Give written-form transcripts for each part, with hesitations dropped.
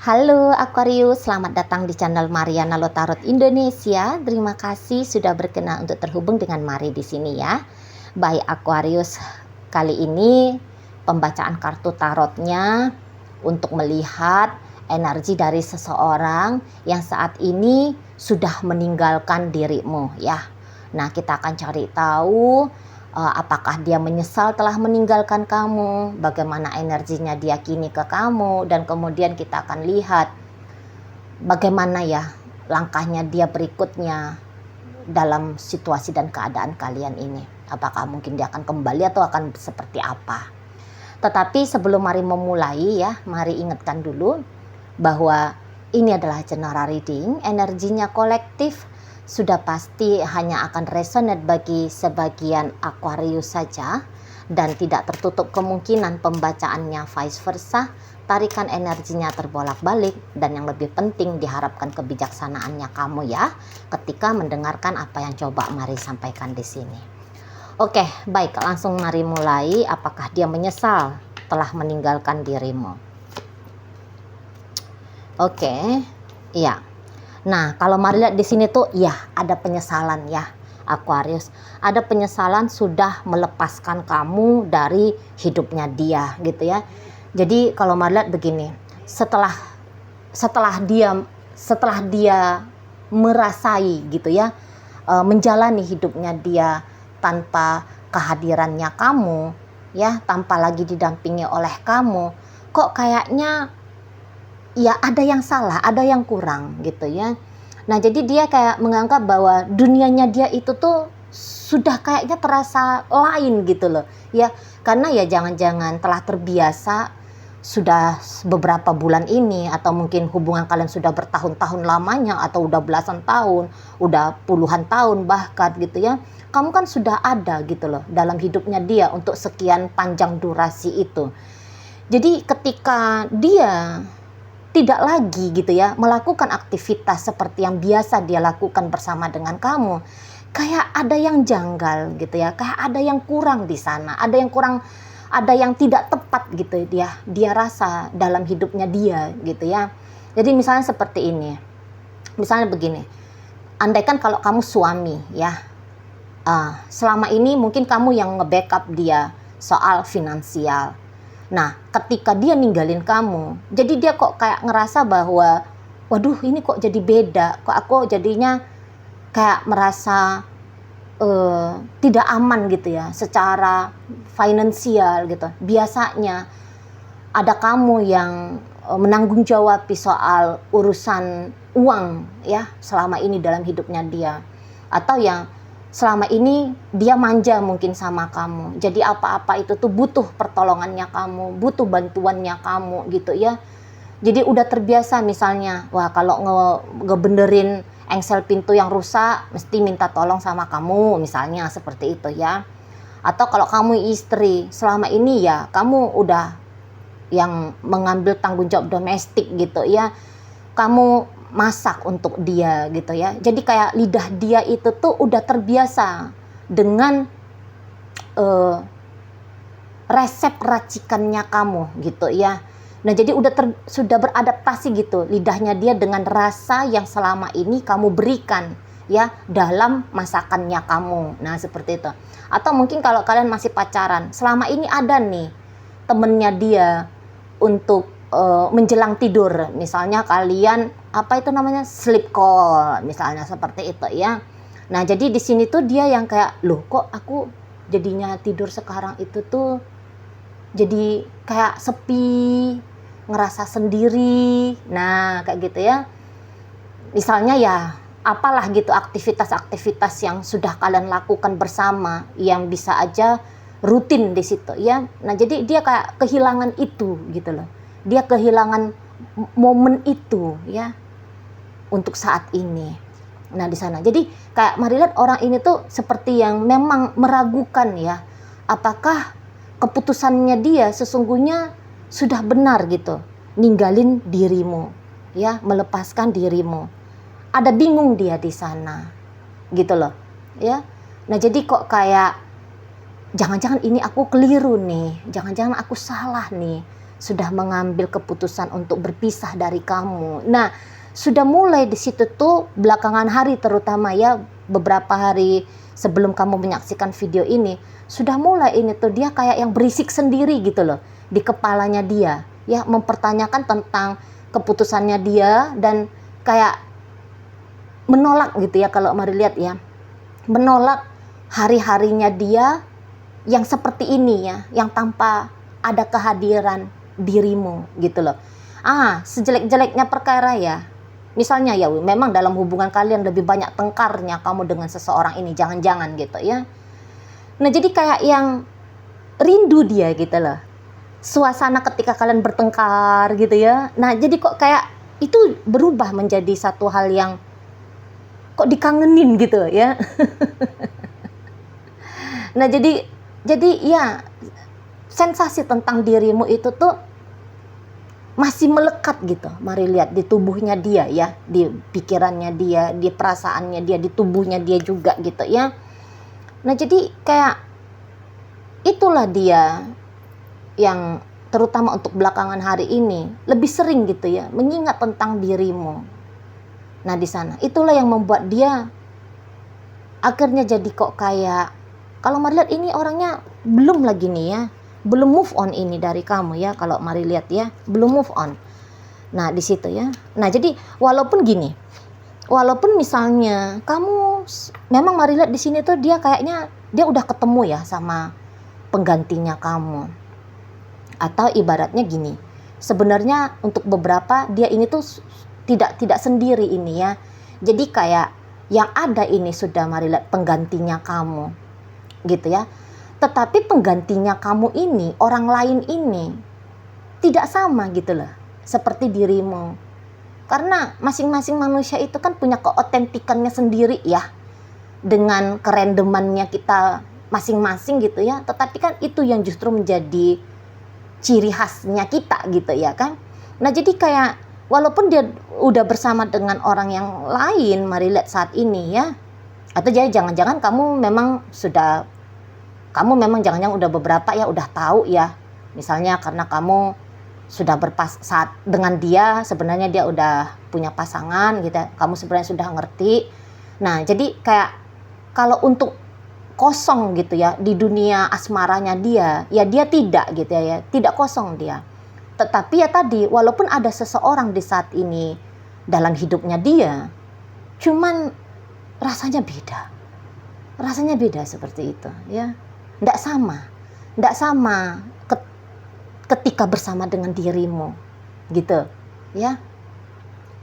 Halo Aquarius, selamat datang di channel Mariana Lotarot Indonesia. Terima kasih sudah berkenan untuk terhubung dengan Mari di sini ya. Baik Aquarius, kali ini pembacaan kartu tarotnya untuk melihat energi dari seseorang yang saat ini sudah meninggalkan dirimu ya. Nah, kita akan cari tahu apakah dia menyesal telah meninggalkan kamu, bagaimana energinya dia kini ke kamu, dan kemudian kita akan lihat bagaimana ya langkahnya dia berikutnya dalam situasi dan keadaan kalian ini. Apakah mungkin dia akan kembali atau akan seperti apa. Tetapi sebelum mari memulai ya, mari ingatkan dulu bahwa ini adalah general reading, energinya kolektif. Sudah pasti hanya akan resonate bagi sebagian Aquarius saja dan tidak tertutup kemungkinan pembacaannya vice versa. Tarikan energinya terbolak-balik dan yang lebih penting diharapkan kebijaksanaannya kamu ya ketika mendengarkan apa yang coba Mari sampaikan di sini. Oke, baik, langsung mari mulai. Apakah dia menyesal telah meninggalkan dirimu? Oke, iya. Nah, kalau Mari lihat di sini tuh, ya ada penyesalan ya, Aquarius. Ada penyesalan sudah melepaskan kamu dari hidupnya dia, gitu ya. Jadi kalau Mari lihat begini, setelah dia merasai gitu ya, menjalani hidupnya dia tanpa kehadirannya kamu, ya, tanpa lagi didampingi oleh kamu, kok kayaknya ya ada yang salah, ada yang kurang gitu ya. Nah, jadi dia kayak menganggap bahwa dunianya dia itu tuh sudah kayaknya terasa lain gitu loh. Ya, karena ya jangan-jangan telah terbiasa sudah beberapa bulan ini, atau mungkin hubungan kalian sudah bertahun-tahun lamanya, atau udah belasan tahun, udah puluhan tahun bahkan gitu ya. Kamu kan sudah ada gitu loh dalam hidupnya dia untuk sekian panjang durasi itu. Jadi ketika dia tidak lagi gitu ya melakukan aktivitas seperti yang biasa dia lakukan bersama dengan kamu, kayak ada yang janggal gitu ya, kayak ada yang kurang di sana, ada yang kurang, ada yang tidak tepat gitu dia rasa dalam hidupnya dia gitu ya. Jadi misalnya seperti ini, misalnya begini, andaikan kalau kamu suami ya, selama ini mungkin kamu yang nge-backup dia soal finansial. Nah, ketika dia ninggalin kamu, jadi dia kok kayak ngerasa bahwa, waduh ini kok jadi beda, kok aku jadinya kayak merasa tidak aman gitu ya, secara finansial gitu. Biasanya ada kamu yang menanggung jawab soal urusan uang ya, selama ini dalam hidupnya dia. Atau yang selama ini dia manja mungkin sama kamu, jadi apa-apa itu tuh butuh pertolongannya kamu, butuh bantuannya kamu gitu ya. Jadi udah terbiasa misalnya, wah kalau ngebenerin engsel pintu yang rusak mesti minta tolong sama kamu, misalnya seperti itu ya. Atau kalau kamu istri, selama ini ya kamu udah yang mengambil tanggung jawab domestik gitu ya, kamu masak untuk dia gitu ya. Jadi kayak lidah dia itu tuh udah terbiasa dengan resep racikannya kamu gitu ya. Nah, jadi sudah beradaptasi gitu lidahnya dia dengan rasa yang selama ini kamu berikan ya dalam masakannya kamu. Nah, seperti itu. Atau mungkin kalau kalian masih pacaran, selama ini ada nih temennya dia untuk menjelang tidur, misalnya kalian apa itu namanya sleep call, misalnya seperti itu ya. Nah, jadi di sini tuh dia yang kayak, loh kok aku jadinya tidur sekarang itu tuh jadi kayak sepi, ngerasa sendiri. Nah, kayak gitu ya. Misalnya ya apalah gitu aktivitas-aktivitas yang sudah kalian lakukan bersama yang bisa aja rutin di situ ya. Nah, jadi dia kayak kehilangan itu gitu loh. Dia kehilangan momen itu ya untuk saat ini. Nah, di sana. Jadi kayak Mari lihat orang ini tuh seperti yang memang meragukan ya, apakah keputusannya dia sesungguhnya sudah benar gitu, ninggalin dirimu ya, melepaskan dirimu. Ada bingung dia di sana gitu loh ya. Nah, jadi kok kayak jangan-jangan ini aku keliru nih, jangan-jangan aku salah nih. sudah mengambil keputusan untuk berpisah dari kamu. Nah, sudah mulai di situ tuh belakangan hari, terutama ya beberapa hari sebelum kamu menyaksikan video ini, sudah mulai ini tuh dia kayak yang berisik sendiri gitu loh di kepalanya dia, ya, mempertanyakan tentang keputusannya dia dan kayak menolak gitu ya, kalau mari lihat ya, menolak hari-harinya dia yang seperti ini ya, yang tanpa ada kehadiran dirimu gitu loh. Sejelek-jeleknya perkara ya, misalnya ya memang dalam hubungan kalian lebih banyak tengkarnya kamu dengan seseorang ini, jangan-jangan gitu ya. Nah, jadi kayak yang rindu dia gitu loh, suasana ketika kalian bertengkar gitu ya. Nah, jadi kok kayak itu berubah menjadi satu hal yang kok dikangenin gitu ya. Nah, jadi ya sensasi tentang dirimu itu tuh masih melekat gitu. Mari lihat di tubuhnya dia ya, di pikirannya dia, di perasaannya dia, di tubuhnya dia juga gitu ya. Nah, jadi kayak itulah dia yang terutama untuk belakangan hari ini lebih sering gitu ya mengingat tentang dirimu. Nah, di sana itulah yang membuat dia akhirnya jadi kok kayak, kalau mari lihat ini orangnya belum lagi nih ya, belum move on ini dari kamu ya, kalau mari lihat ya, belum move on. Nah, di situ ya. Nah, jadi walaupun gini, walaupun misalnya kamu memang mari lihat di sini tuh dia kayaknya dia udah ketemu ya sama penggantinya kamu. Atau ibaratnya gini, sebenarnya untuk beberapa dia ini tuh tidak sendiri ini ya. Jadi kayak yang ada ini sudah mari lihat penggantinya kamu gitu ya. Tetapi penggantinya kamu ini, orang lain ini tidak sama gitu loh seperti dirimu. Karena masing-masing manusia itu kan punya keotentikannya sendiri ya, dengan kerandomannya kita masing-masing gitu ya. Tetapi kan itu yang justru menjadi ciri khasnya kita gitu ya kan. Nah, jadi kayak walaupun dia udah bersama dengan orang yang lain, mari lihat saat ini ya. Atau jadi jangan-jangan kamu memang jangan-jangan udah beberapa ya udah tahu ya. Misalnya karena kamu sudah saat dengan dia, sebenarnya dia udah punya pasangan gitu ya. Kamu sebenarnya sudah ngerti. Nah, jadi kayak kalau untuk kosong gitu ya di dunia asmaranya dia, ya dia tidak gitu ya, tidak kosong dia. Tetapi ya tadi, walaupun ada seseorang di saat ini dalam hidupnya dia, cuman rasanya beda seperti itu ya. Nggak sama ketika bersama dengan dirimu gitu ya.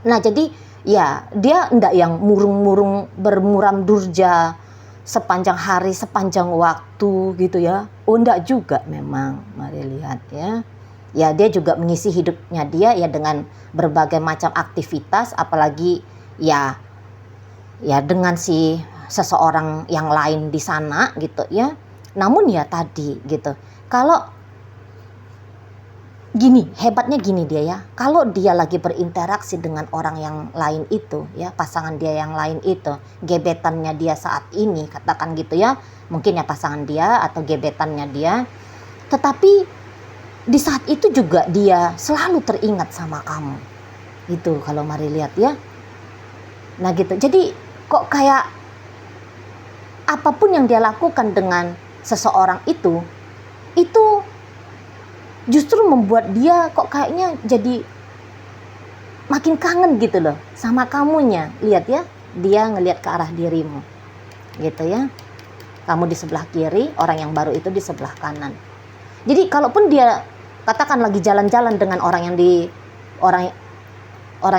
Nah, jadi ya dia nggak yang murung-murung bermuram durja sepanjang hari, sepanjang waktu gitu ya. Oh, nggak juga memang, mari lihat ya. Ya, dia juga mengisi hidupnya dia ya dengan berbagai macam aktivitas, apalagi ya dengan si seseorang yang lain di sana gitu ya. Namun ya tadi gitu, kalau gini, hebatnya gini dia ya, kalau dia lagi berinteraksi dengan orang yang lain itu ya, pasangan dia yang lain itu, gebetannya dia saat ini, katakan gitu ya, mungkin ya pasangan dia atau gebetannya dia, tetapi di saat itu juga dia selalu teringat sama kamu. Itu kalau mari lihat ya. Nah gitu. Jadi kok kayak apapun yang dia lakukan dengan seseorang itu justru membuat dia kok kayaknya jadi makin kangen gitu loh sama kamunya. Lihat ya, dia ngelihat ke arah dirimu. Gitu ya. Kamu di sebelah kiri, orang yang baru itu di sebelah kanan. Jadi kalaupun dia katakan lagi jalan-jalan dengan orang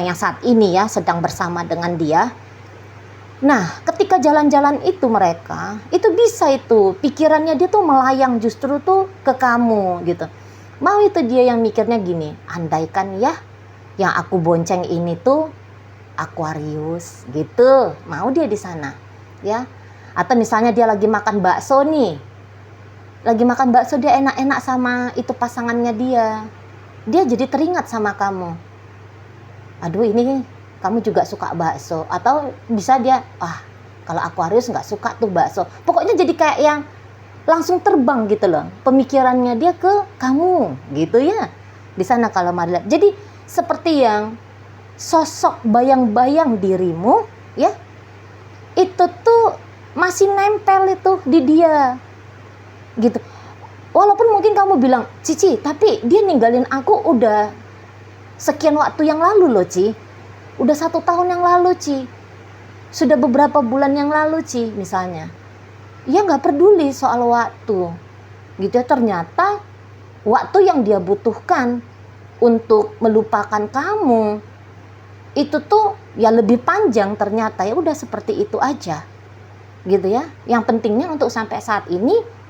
yang saat ini ya sedang bersama dengan dia. Nah, ketika jalan-jalan itu mereka, itu bisa itu pikirannya dia tuh melayang justru tuh ke kamu gitu. Mau itu dia yang mikirnya gini, andaikan ya yang aku bonceng ini tuh Aquarius gitu. Mau dia di sana ya. Atau misalnya dia lagi makan bakso nih. Lagi makan bakso dia enak-enak sama itu pasangannya dia. Dia jadi teringat sama kamu. Aduh, ini kamu juga suka bakso. Atau bisa dia, kalau Aquarius nggak suka tuh bakso. Pokoknya jadi kayak yang langsung terbang gitu loh. Pemikirannya dia ke kamu gitu ya. di sana kalau Mari lihat. Jadi seperti yang sosok bayang-bayang dirimu ya, itu tuh masih nempel itu di dia gitu. Walaupun mungkin kamu bilang, Cici, tapi dia ninggalin aku udah sekian waktu yang lalu loh, Ci. Udah 1 tahun yang lalu, Ci. Sudah beberapa bulan yang lalu, Ci, misalnya. Ya nggak peduli soal waktu. Gitu ya, ternyata waktu yang dia butuhkan untuk melupakan kamu, itu tuh ya lebih panjang ternyata. Ya udah seperti itu aja. Gitu ya. Yang pentingnya untuk sampai saat ini,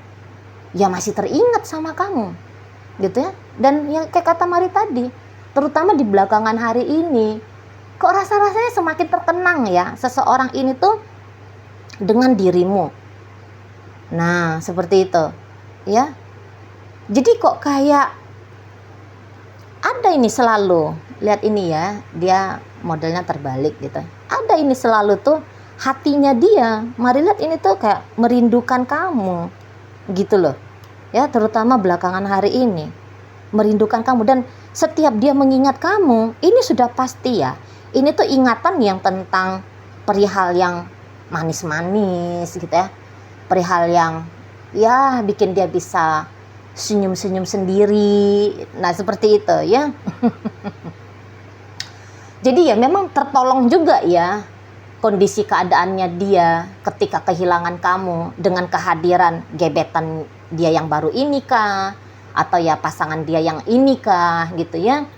ya masih teringat sama kamu, gitu ya. Dan ya kayak kata Mari tadi, terutama di belakangan hari ini, kok rasa-rasanya semakin terkenang ya seseorang ini tuh dengan dirimu. Nah, seperti itu, ya. Jadi kok kayak ada ini selalu, lihat ini ya, dia modelnya terbalik gitu. Ada ini selalu tuh hatinya dia, Mari lihat ini tuh kayak merindukan kamu, gitu loh. Ya, terutama belakangan hari ini merindukan kamu, dan setiap dia mengingat kamu, ini sudah pasti ya, ini tuh ingatan yang tentang perihal yang manis-manis gitu ya, perihal yang ya bikin dia bisa senyum-senyum sendiri. Nah, seperti itu ya. Jadi ya memang tertolong juga ya kondisi keadaannya dia ketika kehilangan kamu dengan kehadiran gebetan dia yang baru ini kah, atau ya pasangan dia yang ini kah, gitu ya.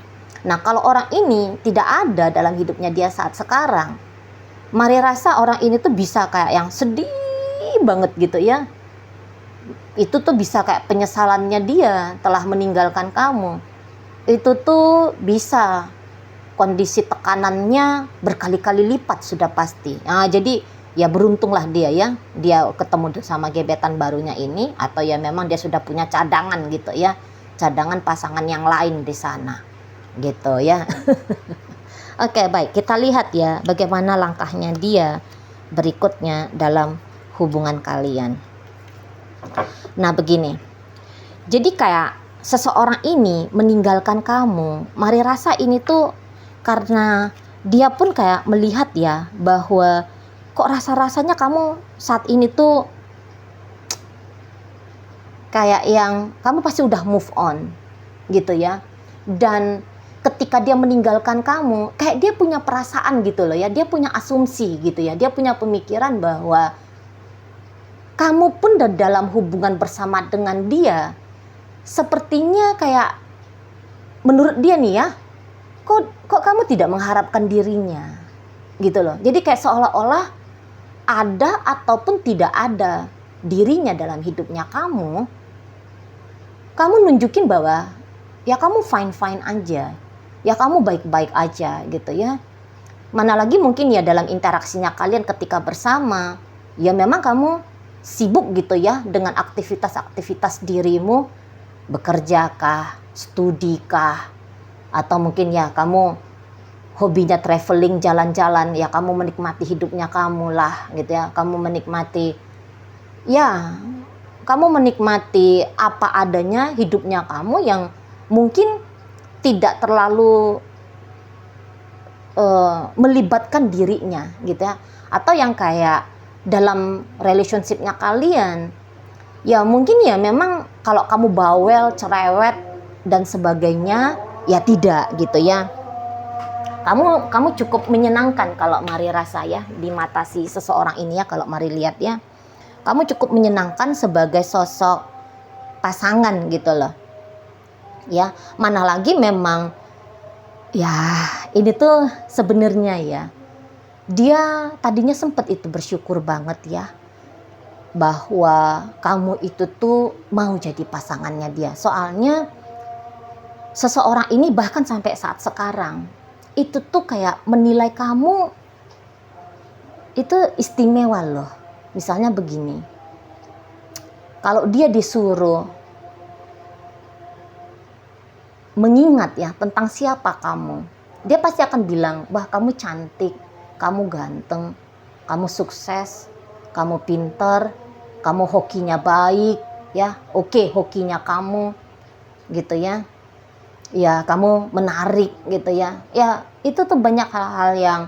Nah, kalau orang ini tidak ada dalam hidupnya dia saat sekarang, Mari rasa orang ini tuh bisa kayak yang sedih banget gitu ya. Itu tuh bisa kayak penyesalannya dia telah meninggalkan kamu. Itu tuh bisa kondisi tekanannya berkali-kali lipat sudah pasti. Nah, jadi ya beruntunglah dia ya, dia ketemu sama gebetan barunya ini, atau ya memang dia sudah punya cadangan gitu ya, cadangan pasangan yang lain di sana gitu ya. Oke, baik, kita lihat ya bagaimana langkahnya dia berikutnya dalam hubungan kalian. Nah, begini, jadi kayak seseorang ini meninggalkan kamu, Mari rasa ini tuh karena dia pun kayak melihat ya bahwa kok rasa-rasanya kamu saat ini tuh kayak yang kamu pasti udah move on gitu ya. Dan ketika dia meninggalkan kamu, kayak dia punya perasaan gitu loh ya, dia punya asumsi gitu ya, dia punya pemikiran bahwa kamu pun dalam hubungan bersama dengan dia sepertinya kayak menurut dia nih ya, kok kamu tidak mengharapkan dirinya gitu loh. Jadi kayak seolah-olah ada ataupun tidak ada dirinya dalam hidupnya kamu nunjukin bahwa ya kamu fine-fine aja, ya kamu baik-baik aja gitu ya. Mana lagi mungkin ya dalam interaksinya kalian ketika bersama, ya memang kamu sibuk gitu ya dengan aktivitas-aktivitas dirimu, bekerja kah, studi kah, atau mungkin ya kamu hobinya traveling, jalan-jalan, ya kamu menikmati hidupnya kamu lah gitu ya. Kamu menikmati apa adanya hidupnya kamu yang mungkin tidak terlalu melibatkan dirinya gitu ya. Atau yang kayak dalam relationshipnya kalian, ya mungkin ya memang kalau kamu bawel, cerewet dan sebagainya, ya tidak gitu ya. Kamu cukup menyenangkan kalau Mari rasa ya di mata si seseorang ini ya, kalau Mari lihat ya. Kamu cukup menyenangkan sebagai sosok pasangan gitu loh. Ya, mana lagi memang ya ini tuh sebenarnya ya, dia tadinya sempat itu bersyukur banget ya bahwa kamu itu tuh mau jadi pasangannya dia. Soalnya seseorang ini bahkan sampai saat sekarang itu tuh kayak menilai kamu itu istimewa loh. Misalnya begini, kalau dia disuruh mengingat ya tentang siapa kamu, dia pasti akan bilang, wah kamu cantik, kamu ganteng, kamu sukses, kamu pinter, kamu hokinya baik ya, oke hokinya kamu gitu ya. ya kamu menarik gitu ya. Ya itu tuh banyak hal-hal yang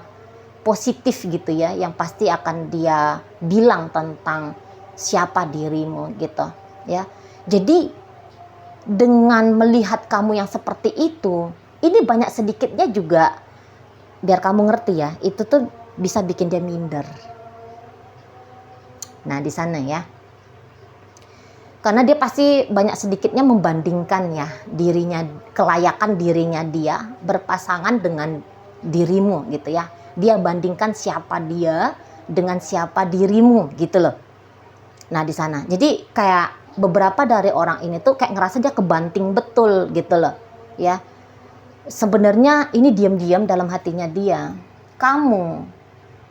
positif gitu ya, yang pasti akan dia bilang tentang siapa dirimu gitu ya. Jadi dengan melihat kamu yang seperti itu, ini banyak sedikitnya juga, biar kamu ngerti ya, itu tuh bisa bikin dia minder. Nah di sana ya, karena dia pasti banyak sedikitnya membandingkan ya dirinya, kelayakan dirinya dia berpasangan dengan dirimu gitu ya. Dia bandingkan siapa dia dengan siapa dirimu gitu loh. Nah di sana, jadi kayak beberapa dari orang ini tuh kayak ngerasa dia kebanting betul gitu loh ya. Sebenarnya ini diam-diam dalam hatinya dia, kamu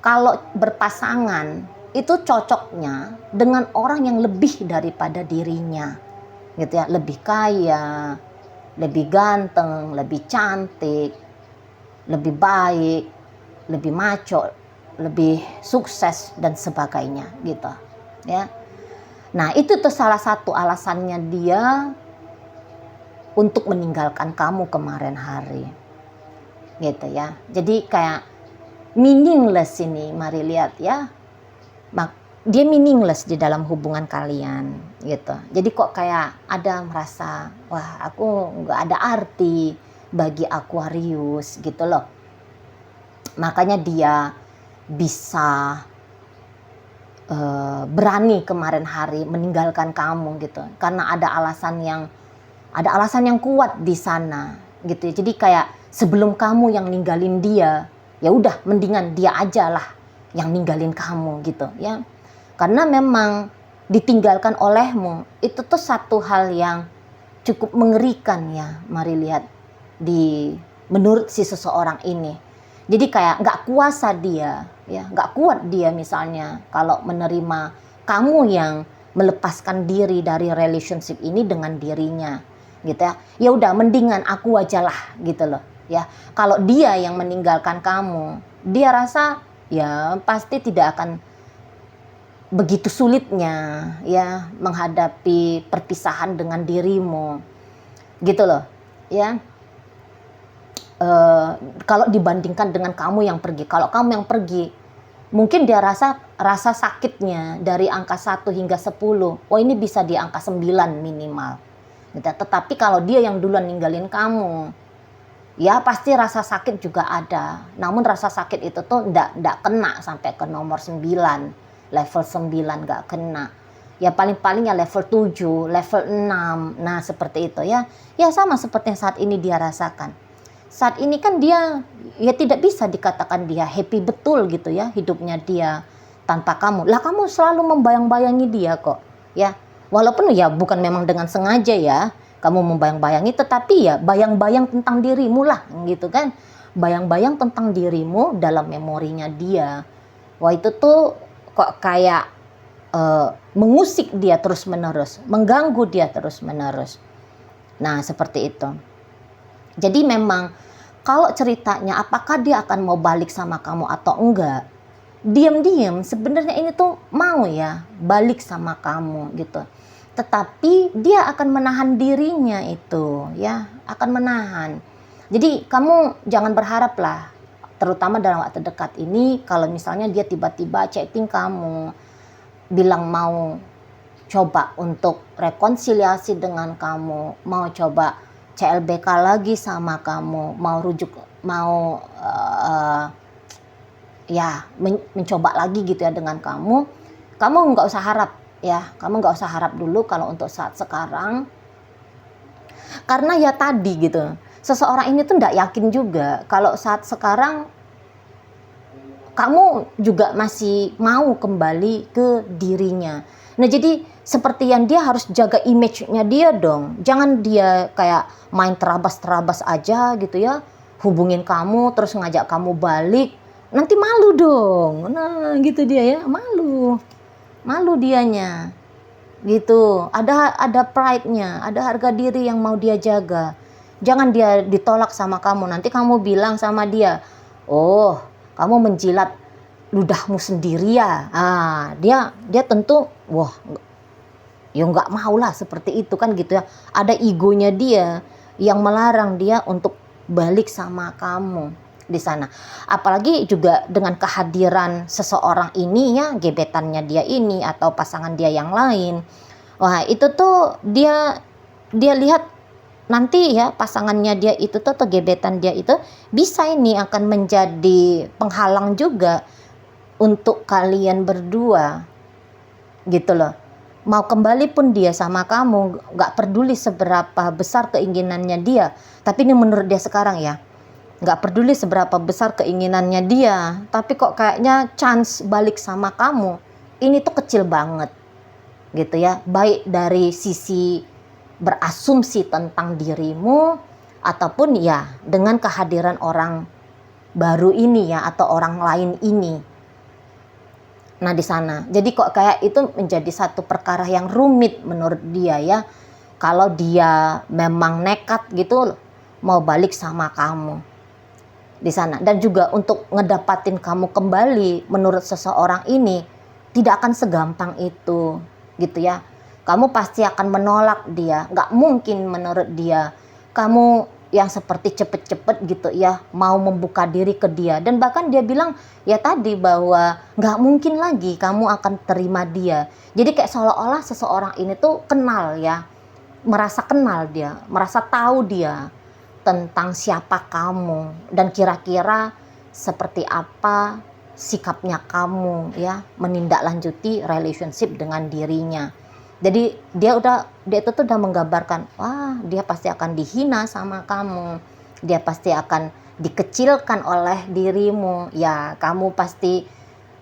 kalau berpasangan itu cocoknya dengan orang yang lebih daripada dirinya gitu ya, lebih kaya, lebih ganteng, lebih cantik, lebih baik, lebih maco, lebih sukses dan sebagainya gitu ya. Nah itu tuh salah satu alasannya dia untuk meninggalkan kamu kemarin hari gitu ya. Jadi kayak meaningless ini, mari lihat ya, dia meaningless di dalam hubungan kalian gitu. Jadi kok kayak ada merasa, wah aku nggak ada arti bagi Aquarius gitu loh. Makanya dia bisa berani kemarin hari meninggalkan kamu gitu, karena ada alasan yang kuat di sana gitu. Jadi kayak sebelum kamu yang ninggalin dia, ya udah mendingan dia aja lah yang ninggalin kamu gitu ya. Karena memang ditinggalkan olehmu itu tuh satu hal yang cukup mengerikan ya, mari lihat di menurut si seseorang ini. Jadi kayak nggak kuasa dia ya, nggak kuat dia misalnya kalau menerima kamu yang melepaskan diri dari relationship ini dengan dirinya gitu ya. Ya udah mendingan aku aja lah gitu loh ya. Kalau dia yang meninggalkan kamu, dia rasa ya pasti tidak akan begitu sulitnya ya menghadapi perpisahan dengan dirimu gitu loh ya. Kalau dibandingkan dengan kamu yang pergi, kalau kamu yang pergi mungkin dia rasa sakitnya dari angka 1 hingga 10, oh ini bisa di angka 9 minimal gitu. Tetapi kalau dia yang duluan ninggalin kamu, ya pasti rasa sakit juga ada. Namun rasa sakit itu tuh enggak kena sampai ke nomor 9, level 9 enggak kena. Ya paling-paling ya level 7, level 6. Nah seperti itu ya. Ya sama seperti yang saat ini dia rasakan. Saat ini kan dia ya tidak bisa dikatakan dia happy betul gitu ya hidupnya dia tanpa kamu. Lah kamu selalu membayang-bayangi dia kok ya. Walaupun ya bukan memang dengan sengaja ya kamu membayang-bayangi, tetapi ya bayang-bayang tentang dirimu lah gitu kan. Bayang-bayang tentang dirimu dalam memorinya dia. Wah itu tuh kok kayak mengusik dia terus-menerus, mengganggu dia terus-menerus. Nah seperti itu. Jadi memang kalau ceritanya apakah dia akan mau balik sama kamu atau enggak, diam-diam sebenarnya ini tuh mau ya balik sama kamu gitu. Tetapi dia akan menahan dirinya itu ya, akan menahan. Jadi kamu jangan berharap lah, terutama dalam waktu dekat ini, kalau misalnya dia tiba-tiba chatting kamu, bilang mau coba untuk rekonsiliasi dengan kamu, mau coba CLBK lagi sama kamu, mau rujuk, mau ya mencoba lagi gitu ya dengan kamu nggak usah harap ya, kamu nggak usah harap dulu kalau untuk saat sekarang. Karena ya tadi gitu, seseorang ini tuh nggak yakin juga kalau saat sekarang kamu juga masih mau kembali ke dirinya. Nah jadi seperti yang dia harus jaga image-nya dia dong. Jangan dia kayak main terabas-terabas aja gitu ya. Hubungin kamu terus ngajak kamu balik. Nanti malu dong. Nah gitu dia ya, malu. Malu dianya. Gitu. Ada pride-nya, ada harga diri yang mau dia jaga. Jangan dia ditolak sama kamu. Nanti kamu bilang sama dia, "Oh, kamu menjilat ludahmu sendiri ya." Ah, dia tentu wah ya nggak mau lah seperti itu kan gitu ya. Ada egonya dia, yang melarang dia untuk balik sama kamu di sana. Apalagi juga dengan kehadiran seseorang ini ya, gebetannya dia ini atau pasangan dia yang lain. Wah, itu tuh dia lihat nanti ya pasangannya dia itu tuh atau gebetan dia itu bisa ini akan menjadi penghalang juga untuk kalian berdua gitu loh. Mau kembali pun dia sama kamu, gak peduli seberapa besar keinginannya dia. Tapi ini menurut dia sekarang ya, gak peduli seberapa besar keinginannya dia, tapi kok kayaknya chance balik sama kamu ini tuh kecil banget gitu ya. Baik dari sisi berasumsi tentang dirimu ataupun ya dengan kehadiran orang baru ini ya, atau orang lain ini. Nah di sana, jadi kok kayak itu menjadi satu perkara yang rumit menurut dia ya. Kalau dia memang nekat gitu mau balik sama kamu di sana, dan juga untuk ngedapatin kamu kembali menurut seseorang ini tidak akan segampang itu gitu ya. Kamu pasti akan menolak dia, nggak mungkin menurut dia kamu yang seperti cepet-cepet gitu ya mau membuka diri ke dia. Dan bahkan dia bilang ya tadi bahwa nggak mungkin lagi kamu akan terima dia. Jadi kayak seolah-olah seseorang ini tuh kenal ya, merasa kenal dia, merasa tahu dia tentang siapa kamu dan kira-kira seperti apa sikapnya kamu ya menindaklanjuti relationship dengan dirinya. Jadi dia itu tuh udah menggambarkan, wah dia pasti akan dihina sama kamu, dia pasti akan dikecilkan oleh dirimu, ya kamu pasti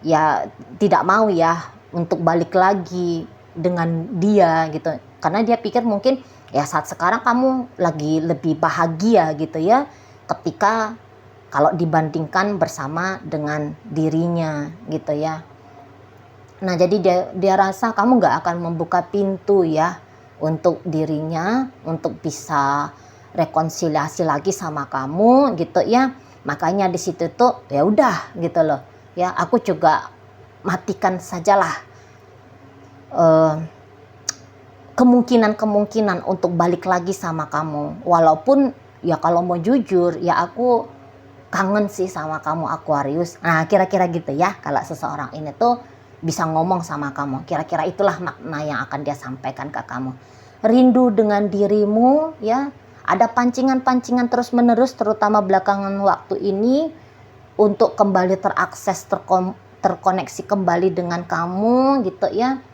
ya tidak mau ya untuk balik lagi dengan dia gitu, karena dia pikir mungkin ya saat sekarang kamu lagi lebih bahagia gitu ya, ketika kalau dibandingkan bersama dengan dirinya gitu ya. Nah jadi dia rasa kamu gak akan membuka pintu ya untuk dirinya untuk bisa rekonsiliasi lagi sama kamu gitu ya. Makanya di situ tuh ya udah gitu loh ya, aku juga matikan sajalah kemungkinan untuk balik lagi sama kamu. Walaupun ya kalau mau jujur ya aku kangen sih sama kamu Aquarius. Nah kira-kira gitu ya kalau seseorang ini tuh bisa ngomong sama kamu. Kira-kira itulah makna yang akan dia sampaikan ke kamu. Rindu dengan dirimu ya. Ada pancingan-pancingan terus-menerus terutama belakangan waktu ini untuk kembali terakses, terkoneksi kembali dengan kamu gitu ya.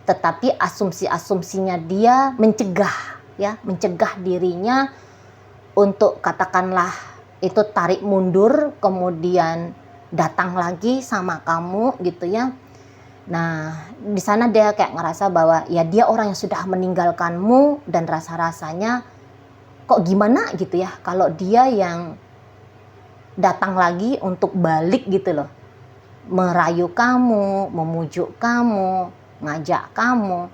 Tetapi asumsi-asumsinya dia mencegah dirinya untuk katakanlah itu tarik mundur kemudian datang lagi sama kamu gitu ya. Nah, di sana dia kayak ngerasa bahwa ya dia orang yang sudah meninggalkanmu dan rasa-rasanya kok gimana gitu ya kalau dia yang datang lagi untuk balik gitu loh. Merayu kamu, memujuk kamu, ngajak kamu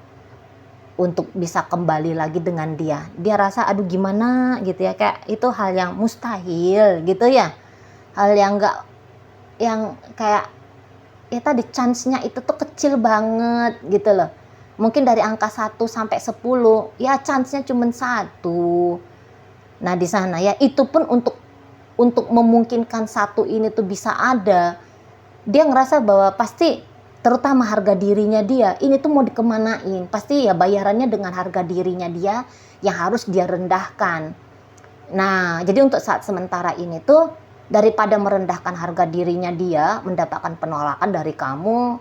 untuk bisa kembali lagi dengan dia. Dia rasa aduh gimana gitu ya, kayak itu hal yang mustahil gitu ya. Hal yang kayak ya tadi chance-nya itu tuh kecil banget gitu loh. Mungkin dari angka 1 sampai 10 ya chance-nya cuma 1. Nah di sana ya itu pun untuk memungkinkan 1 ini tuh bisa ada, dia ngerasa bahwa pasti terutama harga dirinya dia ini tuh mau dikemanain. Pasti ya bayarannya dengan harga dirinya dia yang harus dia rendahkan. Nah jadi untuk saat sementara ini tuh daripada merendahkan harga dirinya dia, mendapatkan penolakan dari kamu,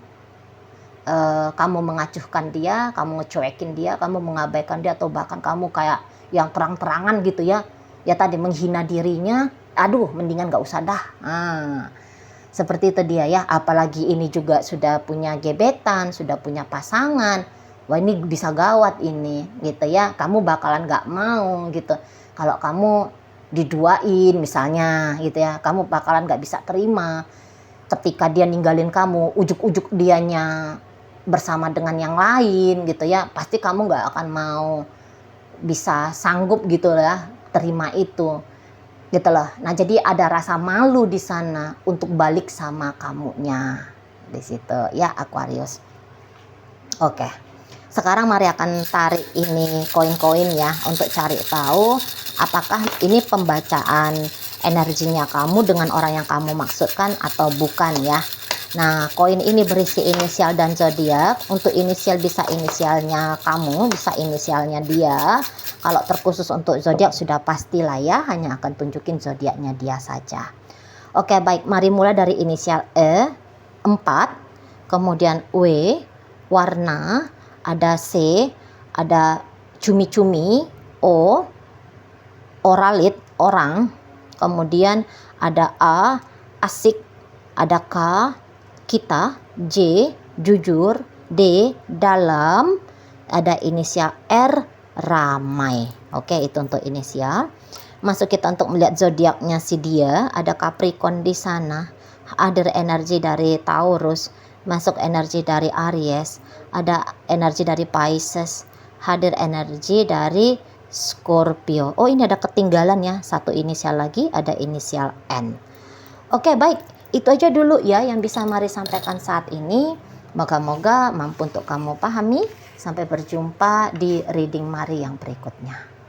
kamu mengacuhkan dia, kamu ngecuekin dia, kamu mengabaikan dia, atau bahkan kamu kayak yang terang-terangan gitu ya, ya tadi menghina dirinya, aduh mendingan gak usah dah. Seperti itu dia ya, apalagi ini juga sudah punya gebetan, sudah punya pasangan, wah ini bisa gawat ini gitu ya, kamu bakalan gak mau gitu. Kalau kamu diduain misalnya gitu ya, kamu bakalan gak bisa terima ketika dia ninggalin kamu, ujuk-ujuk dianya bersama dengan yang lain gitu ya, pasti kamu gak akan mau bisa sanggup gitu ya terima itu gitu loh. Nah jadi ada rasa malu di sana untuk balik sama kamunya di situ ya Aquarius. Oke. Sekarang Mari akan tarik ini koin-koin ya, untuk cari tahu apakah ini pembacaan energinya kamu dengan orang yang kamu maksudkan atau bukan ya. Nah, koin ini berisi inisial dan zodiak. Untuk inisial bisa inisialnya kamu, bisa inisialnya dia. Kalau terkhusus untuk zodiak sudah pastilah ya, hanya akan tunjukin zodiaknya dia saja. Oke, baik, mari mulai dari inisial E, 4, kemudian W, warna, ada C, ada cumi-cumi, O, oralit, orang, kemudian ada A, asik, ada K, kita, J, jujur, D, dalam, ada inisial R, ramai. Oke, itu untuk inisial. Masuk kita untuk melihat zodiaknya si dia, ada Capricorn di sana, ada energi dari Taurus, masuk energi dari Aries, ada energi dari Pisces, hadir energi dari Scorpio. Oh, ini ada ketinggalan ya, satu inisial lagi, ada inisial N. Oke, baik, itu aja dulu ya yang bisa Mari sampaikan saat ini. Moga-moga mampu untuk kamu pahami. Sampai berjumpa di reading Mari yang berikutnya.